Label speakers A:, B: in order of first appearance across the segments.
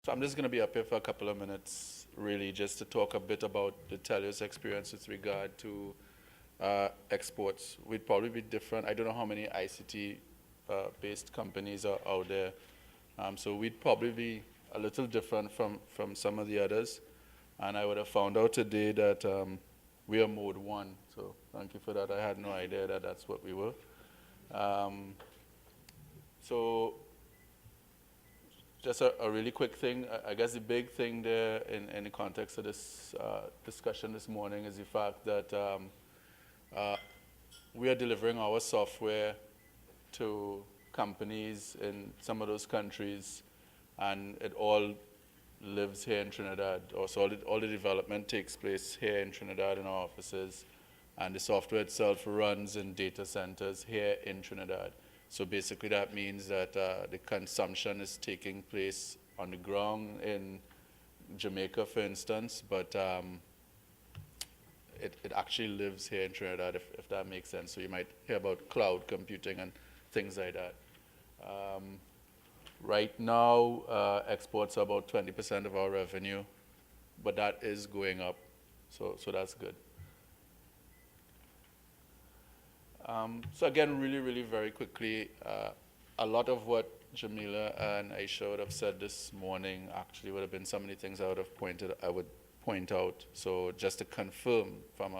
A: So I'm just going to be up here for a couple of minutes, really, just to talk a bit about the Telios experience with regard to exports. We'd probably be different. I don't know how many ICT-based companies are out there. So we'd probably be a little different from some of the others. And I would have found out today that we are mode 1. So thank you for that. I had no idea that that's what we were. So just a really quick thing. I guess the big thing there in the context of this discussion this morning is the fact that we are delivering our software to companies in some of those countries, and it all lives here in Trinidad. So all the development takes place here in Trinidad in our offices, and the software itself runs in data centers here in Trinidad. So basically that means that the consumption is taking place on the ground in Jamaica, for instance, but it actually lives here in Trinidad, if that makes sense. So you might hear about cloud computing and things like that. Right now, exports are about 20% of our revenue, but that is going up, so that's good. So again, really very quickly, a lot of what Jamila and Aisha would have said this morning actually would have been some of the things I would point out. So just to confirm from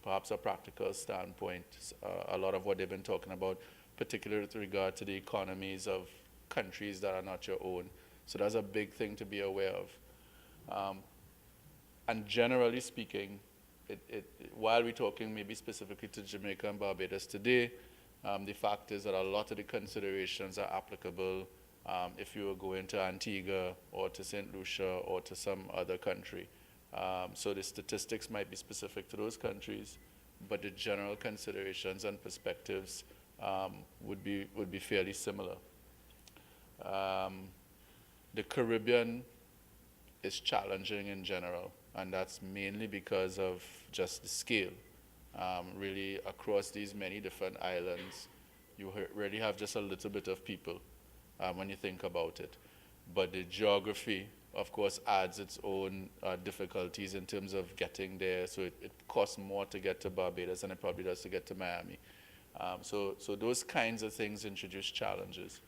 A: perhaps a practical standpoint, a lot of what they've been talking about, particularly with regard to the economies of countries that are not your own. So that's a big thing to be aware of. And generally speaking, while we're talking maybe specifically to Jamaica and Barbados today, the fact is that a lot of the considerations are applicable if you were going to Antigua or to St. Lucia or to some other country. So the statistics might be specific to those countries, but the general considerations and perspectives would be fairly similar. The Caribbean is challenging in general, and that's mainly because of just the scale. Really, across these many different islands, you really have just a little bit of people when you think about it. But the geography, of course, adds its own difficulties in terms of getting there. So it costs more to get to Barbados than it probably does to get to Miami. So those kinds of things introduce challenges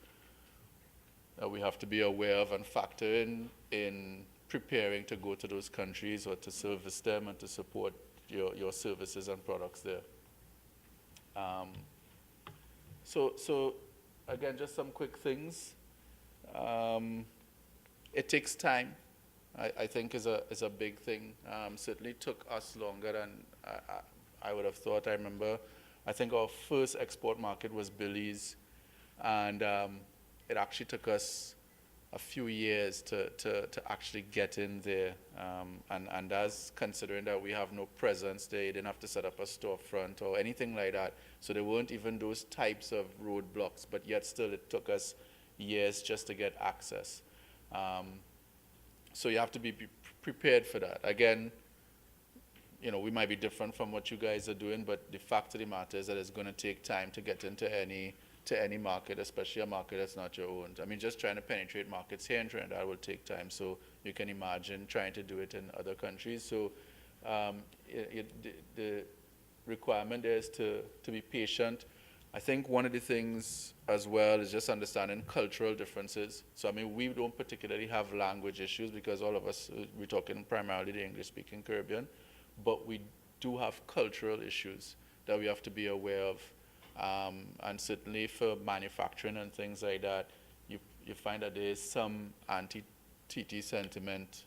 A: that we have to be aware of and factor in preparing to go to those countries or to service them and to support your services and products there. So again, just some quick things. It takes time, I think is a big thing. Certainly took us longer than I would have thought. I remember, I think our first export market was Belize, and it actually took us a few years to actually get in there. And that's considering that we have no presence there. You didn't have to set up a storefront or anything like that. So there weren't even those types of roadblocks, but yet still it took us years just to get access. So you have to be prepared for that. Again, we might be different from what you guys are doing, but the fact of the matter is that it's going to take time to get into any market, especially a market that's not your own. I mean, just trying to penetrate markets here in Trinidad will take time, so you can imagine trying to do it in other countries. So the requirement there is to be patient. I think one of the things as well is just understanding cultural differences. So I mean, we don't particularly have language issues because all of us, we're talking primarily the English-speaking Caribbean, but we do have cultural issues that we have to be aware of. And certainly for manufacturing and things like that, you find that there is some anti-TT sentiment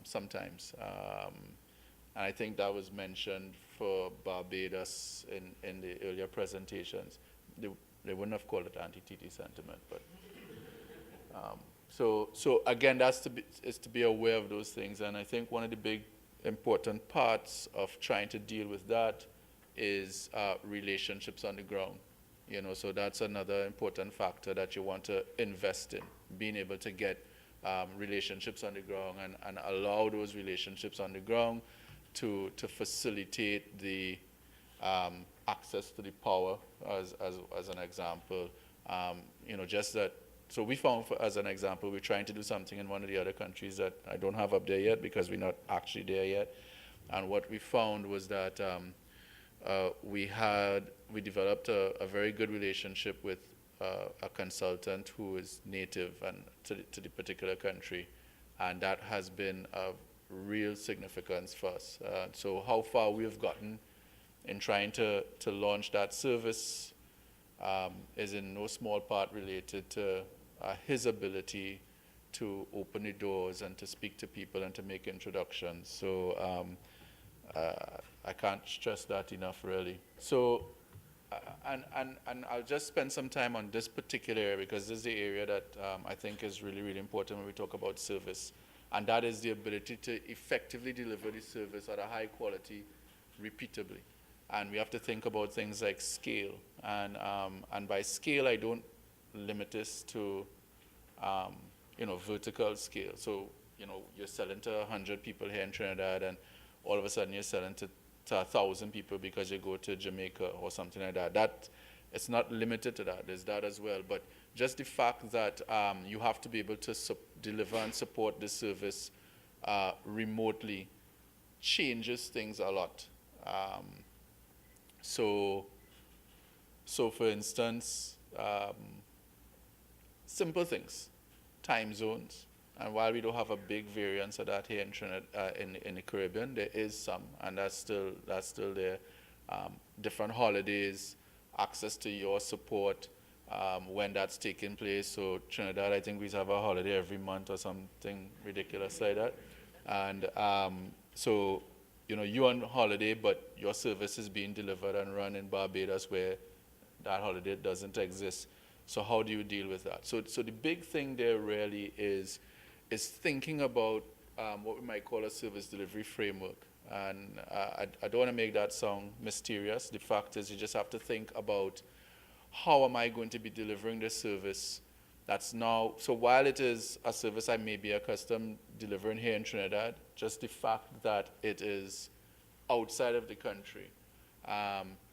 A: sometimes. And I think that was mentioned for Barbados in the earlier presentations. They wouldn't have called it anti-TT sentiment, but so again, that's to be aware of those things. And I think one of the big important parts of trying to deal with that is relationships on the ground. So that's another important factor that you want to invest in, being able to get relationships on the ground and allow those relationships on the ground to facilitate the access to the power, as an example. Just that so we found, as an example, we're trying to do something in one of the other countries that I don't have up there yet because we're not actually there yet. And what we found was that we developed a very good relationship with a consultant who is native and to the particular country, and that has been of real significance for us. So how far we have gotten in trying to launch that service is in no small part related to his ability to open the doors and to speak to people and to make introductions. So I can't stress that enough, really. So, and I'll just spend some time on this particular area because this is the area that I think is really, really important when we talk about service. And that is the ability to effectively deliver the service at a high quality repeatably. And we have to think about things like scale. And by scale, I don't limit this to, vertical scale. So, you're selling to 100 people here in Trinidad, and all of a sudden you're selling to 1,000 people because you go to Jamaica or something like that. It's not limited to that. There's that as well. But just the fact that you have to be able to deliver and support the service remotely changes things a lot. So for instance, simple things, time zones. And while we don't have a big variance of that here in Trinidad, in the Caribbean, there is some, and that's still there. Different holidays, access to your support when that's taking place. So Trinidad, I think we have a holiday every month or something ridiculous like that. And so, you're on holiday, but your service is being delivered and run in Barbados where that holiday doesn't exist. So how do you deal with that? So the big thing there really is thinking about what we might call a service delivery framework. And I don't want to make that sound mysterious. The fact is you just have to think about how am I going to be delivering this service that's now, so while it is a service I may be accustomed delivering here in Trinidad, just the fact that it is outside of the country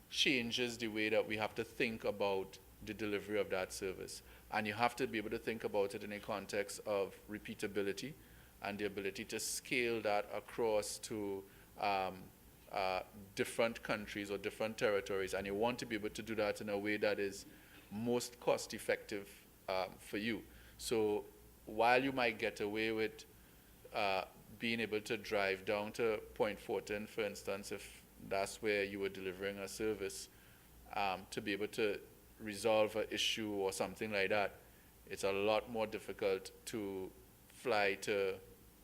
A: changes the way that we have to think about the delivery of that service. And you have to be able to think about it in a context of repeatability and the ability to scale that across to different countries or different territories. And you want to be able to do that in a way that is most cost effective for you. So while you might get away with being able to drive down to Point Fortin, for instance, if that's where you were delivering a service, to be able to resolve an issue or something like that, it's a lot more difficult to fly to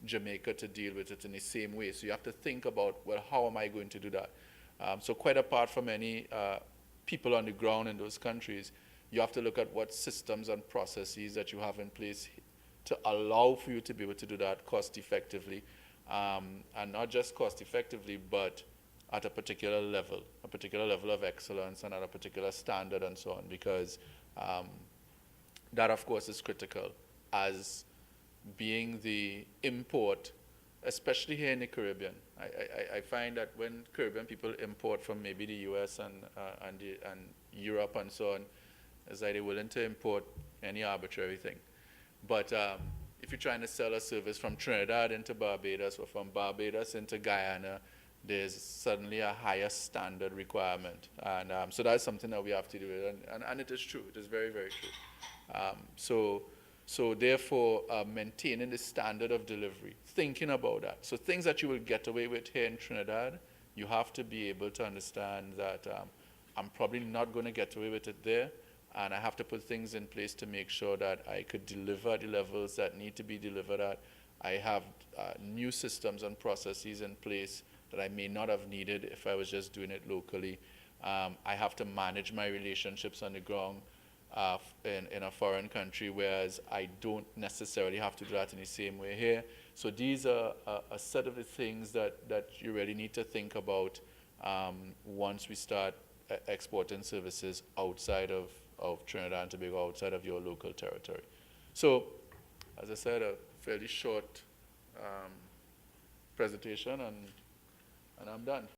A: Jamaica to deal with it in the same way. So you have to think about, well, how am I going to do that? So quite apart from any people on the ground in those countries, you have to look at what systems and processes that you have in place to allow for you to be able to do that cost effectively. And not just cost effectively, but at a particular level of excellence and at a particular standard and so on, because that of course is critical as being the import, especially here in the Caribbean. I find that when Caribbean people import from maybe the US and Europe and so on, it's like they're willing to import any arbitrary thing. But if you're trying to sell a service from Trinidad into Barbados or from Barbados into Guyana, there's suddenly a higher standard requirement. And so that's something that we have to do with. And it is true. It is very, very true. So therefore, maintaining the standard of delivery, thinking about that. So things that you will get away with here in Trinidad, you have to be able to understand that I'm probably not going to get away with it there. And I have to put things in place to make sure that I could deliver the levels that need to be delivered at. I have new systems and processes in place that I may not have needed if I was just doing it locally. I have to manage my relationships on the ground in a foreign country, whereas I don't necessarily have to do that in the same way here. So these are a set of the things that you really need to think about once we start exporting services outside of Trinidad and Tobago, outside of your local territory. So, as I said, a fairly short presentation, and I'm done.